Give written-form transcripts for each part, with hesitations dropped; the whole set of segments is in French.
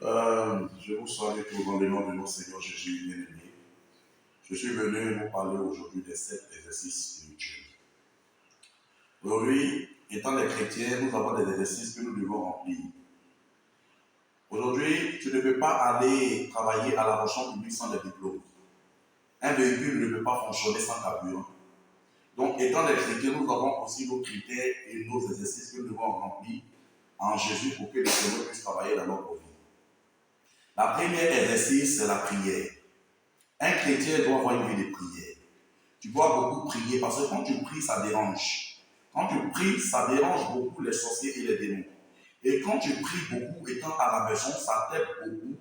Je vous salue tous dans le nom de notre Seigneur Jésus bien-aimé. Je suis venu vous parler aujourd'hui des 7 exercices spirituels. Aujourd'hui, étant des chrétiens, nous avons des exercices que nous devons remplir. Aujourd'hui, tu ne peux pas aller travailler à la fonction publique sans des diplômes. Un véhicule ne peut pas fonctionner sans carburant. Donc, étant des chrétiens, nous avons aussi nos critères et nos exercices que nous devons remplir en Jésus pour que le Seigneur puisse travailler dans notre vie. La première exercice, c'est la prière. Un chrétien doit avoir une vie de prière. Tu dois beaucoup prier parce que quand tu pries, ça dérange. Quand tu pries, ça dérange beaucoup les sorciers et les démons. Et quand tu pries beaucoup, étant à la maison, ça t'aide beaucoup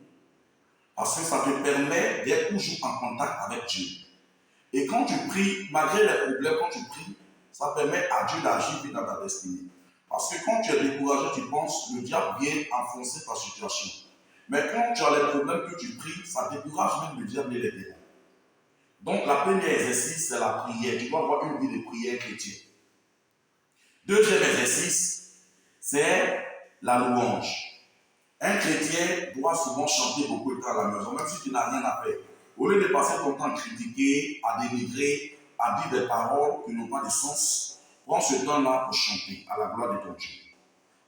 parce que ça te permet d'être toujours en contact avec Dieu. Et quand tu pries, malgré les problèmes, quand tu pries, ça permet à Dieu d'agir dans ta destinée. Parce que quand tu es découragé, tu penses, le diable vient enfoncer ta situation. Mais quand tu as les problèmes que tu pries, ça décourage même le diable et les démons. Donc, la première exercice, c'est la prière. Tu dois avoir une vie de prière chrétienne. Deuxième exercice, c'est la louange. Un chrétien doit souvent chanter beaucoup de temps à la maison, même si tu n'as rien à faire. Au lieu de passer ton temps à critiquer, à dénigrer, à dire des paroles qui n'ont pas de sens, prends ce temps-là pour chanter à la gloire de ton Dieu.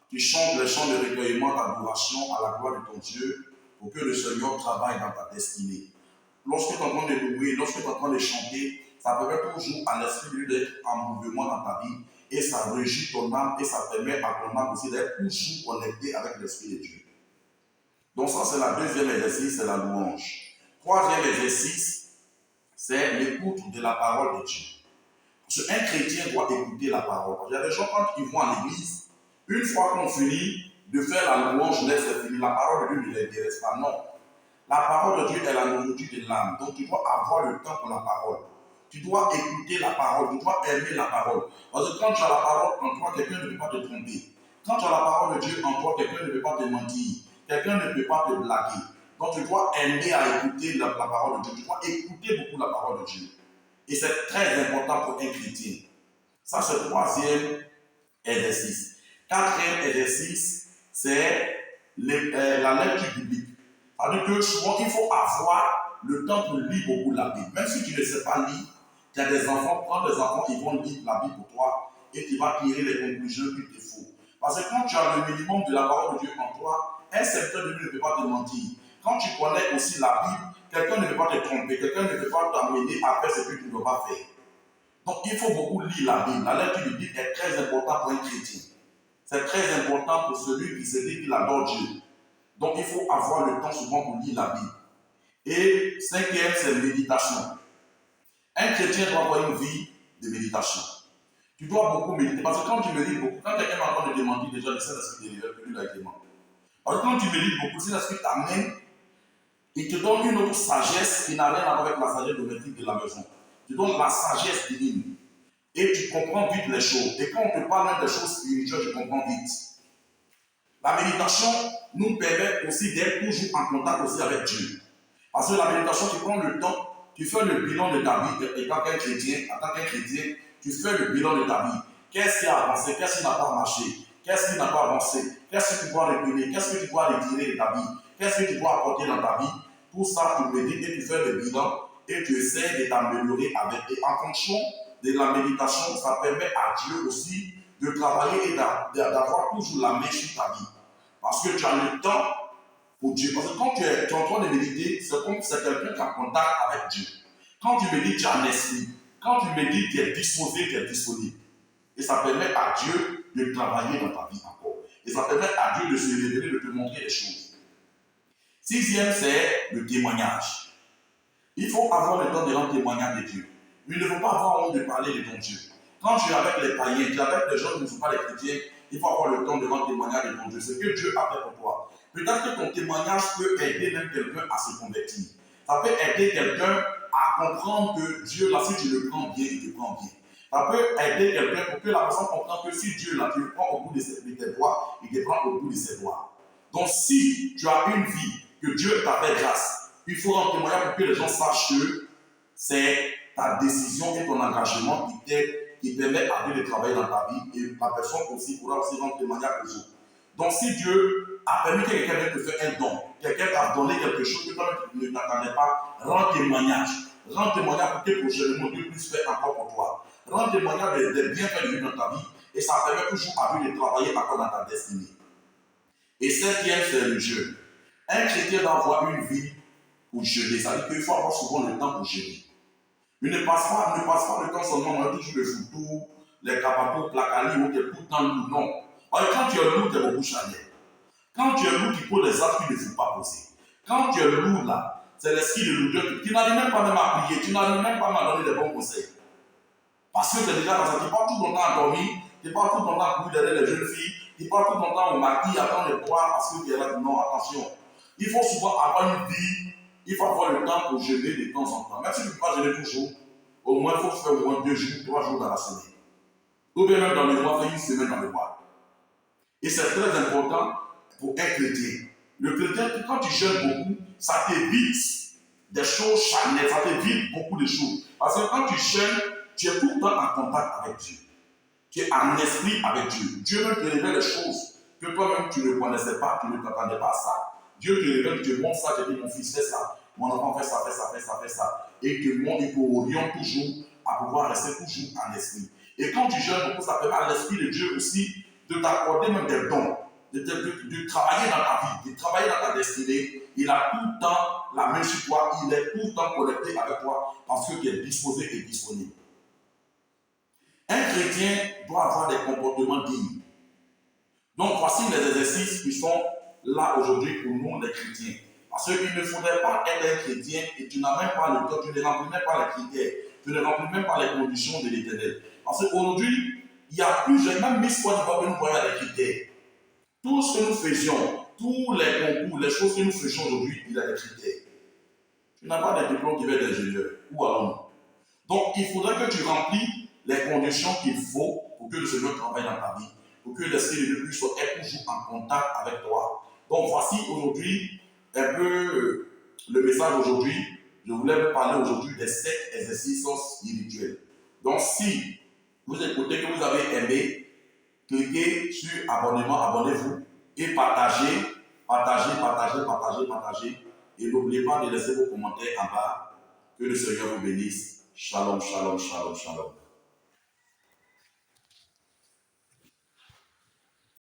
Tu chantes les chants de recueillement, d'adoration à la gloire de ton Dieu pour que le Seigneur travaille dans ta destinée. Lorsque tu es en train de louer, lorsque tu es en train de chanter, ça permet toujours à l'esprit d'être en mouvement dans ta vie et ça régit ton âme et ça permet à ton âme aussi d'être toujours connecté avec l'esprit de Dieu. Donc ça, c'est la deuxième exercice, c'est la louange. Troisième exercice, c'est l'écoute de la parole de Dieu. Parce qu'un chrétien doit écouter la parole. Il y a des gens, quand ils vont à l'église, une fois qu'on finit de faire la louange, c'est fini. La parole de Dieu ne les intéresse pas. Non. La parole de Dieu est la nourriture de l'âme. Donc tu dois avoir le temps pour la parole. Tu dois écouter la parole. Tu dois aimer la parole. Parce que quand tu as la parole en toi, quelqu'un ne peut pas te tromper. Quand tu as la parole de Dieu en toi, quelqu'un ne peut pas te mentir. Quelqu'un ne peut pas te blaguer. Donc tu dois aimer à écouter la parole de Dieu. Tu dois écouter beaucoup la parole de Dieu. Et c'est très important pour un chrétien. Ça, c'est le troisième exercice. Quatrième exercice, c'est la lecture biblique. C'est-à-dire que souvent, il faut avoir le temps pour lire beaucoup la Bible. Même si tu ne sais pas lire, tu as des enfants, prends des enfants, ils vont lire la Bible pour toi et tu vas tirer les conclusions qu'il te faut. Parce que quand tu as le minimum de la parole de Dieu en toi, un serviteur de Dieu ne peut pas te mentir. Quand tu connais aussi la Bible, quelqu'un ne peut pas te tromper, quelqu'un ne peut pas t'amener à faire ce que tu ne dois pas faire. Donc il faut beaucoup lire la Bible. La lecture du Bible est très importante pour un chrétien. C'est très important pour celui qui se dit qu'il adore Dieu. Donc il faut avoir le temps souvent pour lire la Bible. Et cinquième, c'est la méditation. Un chrétien doit avoir une vie de méditation. Tu dois beaucoup méditer. Parce que quand tu médites beaucoup, quand quelqu'un va de te mentir, déjà, le Saint-Esprit délivre, que lui a été menti. Parce que quand tu médites beaucoup, le Saint-Esprit t'amène, il te donne une autre sagesse qui n'a rien à voir avec la sagesse domestique de la maison. Tu donnes la sagesse divine. Et tu comprends vite les choses. Et quand on te parle même des choses spirituelles, tu comprends vite. La méditation nous permet aussi d'être toujours en contact aussi avec Dieu. Parce que la méditation, tu prends le temps, tu fais le bilan de ta vie étant qu'un chrétien, tu fais le bilan de ta vie. Qu'est-ce qui a avancé? Qu'est-ce qui n'a pas marché? Qu'est-ce qui n'a pas avancé? Qu'est-ce que tu dois reculer? Qu'est-ce que tu dois retirer de ta vie? Qu'est-ce que tu dois apporter dans ta vie? Tout ça, tu médites et tu fais le bilan et tu essaies de t'améliorer avec. Et en fonction de la méditation, ça permet à Dieu aussi de travailler et d'avoir toujours la main sur ta vie. Parce que tu as le temps pour Dieu. Parce que quand tu es en train de méditer, c'est comme si c'est quelqu'un qui est en contact avec Dieu. Quand tu médites, tu as un esprit. Quand tu médites, tu es disposé, tu es disponible. Et ça permet à Dieu de travailler dans ta vie encore. Et ça permet à Dieu de se révéler, de te montrer les choses. Sixième, c'est le témoignage. Il faut avoir le temps de rendre témoignage de Dieu. Il ne faut pas avoir honte de parler de ton Dieu. Quand tu es avec les païens, tu es avec les gens qui ne sont pas les chrétiens, il faut avoir le temps de rendre témoignage de ton Dieu. C'est ce que Dieu a fait pour toi. Peut-être que ton témoignage peut aider même quelqu'un à se convertir. Ça peut aider quelqu'un à comprendre que Dieu, là, si tu le prends bien, il te prend bien. Ça peut aider quelqu'un pour que la personne comprenne que si Dieu, là, tu le prends au bout de tes doigts, il te prend au bout de ses doigts. Donc, si tu as une vie que Dieu t'a fait grâce, il faut rendre témoignage pour que les gens sachent que c'est ta décision et ton engagement qui permet à Dieu de travailler dans ta vie et la personne aussi pourra aussi rendre témoignage aux autres. Donc, si Dieu a permis que quelqu'un vienne te faire un don, quelqu'un t'a donné quelque chose que toi ne t'attendais pas, rends témoignage. Rends témoignage pour que prochainement Dieu puisse faire encore pour toi. Rends témoignage des bienfaits de Dieu dans ta vie et ça permet toujours à Dieu de travailler encore dans ta destinée. Et cinquième, c'est le jeûne. Un chrétien doit avoir une vie pour jeûner. Ça veut dire qu'il faut avoir souvent le temps pour jeûner. Il ne passe pas le temps seulement, on toujours le foutou, les capatos, placali, ou tout le temps lourd. Non. Quand tu es lourd, tu es beaucoup charnière. Quand tu es lourd, tu poses les actes qu'il ne faut pas poser. Quand tu es lourd là, c'est l'esprit de lourdeur. Tu n'arrives même pas même à prier, tu n'arrives même pas à donner des bons conseils. Parce que tu es déjà dans ça, tu passes tout ton temps à dormir, tu passes tout ton temps à courir derrière les jeunes filles, tu passes tout ton temps au maquis, à attendre les boire parce que tu es là. Non, attention. Il faut souvent avoir une vie, il faut avoir le temps pour jeûner de temps en temps. Même si tu ne peux pas jeûner toujours, au moins il faut faire au moins 2 jours, 3 jours dans la semaine. Ou bien même dans le mois, faire une semaine dans le mois. Et c'est très important pour un chrétien. Le chrétien, quand tu jeûnes beaucoup, ça t'évite des choses charnelles, ça t'évite beaucoup de choses. Parce que quand tu jeûnes, tu es tout le temps en contact avec Dieu. Tu es en esprit avec Dieu. Dieu même te révèle des choses que toi-même tu ne connaissais pas, tu ne t'attendais pas à ça. Dieu te révèle, tu te montre ça, tu dis mon fils fait ça, mon enfant fait ça, fait ça, fait ça, fait ça. Et il te montre, il t'oriente toujours à pouvoir rester toujours en esprit. Et quand tu jeûnes beaucoup, ça permet à l'esprit de Dieu aussi de t'accorder même des dons, de travailler dans ta vie, de travailler dans ta destinée. Il a tout le temps la main sur toi, il est tout le temps connecté avec toi parce que tu es disposé et disponible. Un chrétien doit avoir des comportements dignes. Donc voici les exercices qui sont là aujourd'hui pour nous les chrétiens. Parce qu'il ne faudrait pas être un chrétien et tu n'as même pas le temps, tu ne remplis même pas les critères, tu ne remplis même pas les conditions de l'Éternel. Parce qu'aujourd'hui, il y a plusieurs, même Miss Côte d'Ivoire, nous voyons les critères. Tout ce que nous faisions, tous les concours, les choses que nous faisons aujourd'hui, il y a des critères. Tu n'as pas de diplôme qui va être ingénieur. Où allons-nous? Donc il faudrait que tu remplis les conditions qu'il faut pour que le Seigneur travaille dans ta vie, pour que l'Esprit de Dieu soit toujours en contact avec toi. Donc voici aujourd'hui un peu le message aujourd'hui. Je voulais vous parler aujourd'hui des 7 exercices spirituels. Donc si vous écoutez, que vous avez aimé, cliquez sur abonnement, abonnez-vous et partagez. Et n'oubliez pas de laisser vos commentaires en bas. Que le Seigneur vous bénisse. Shalom, shalom, shalom, shalom.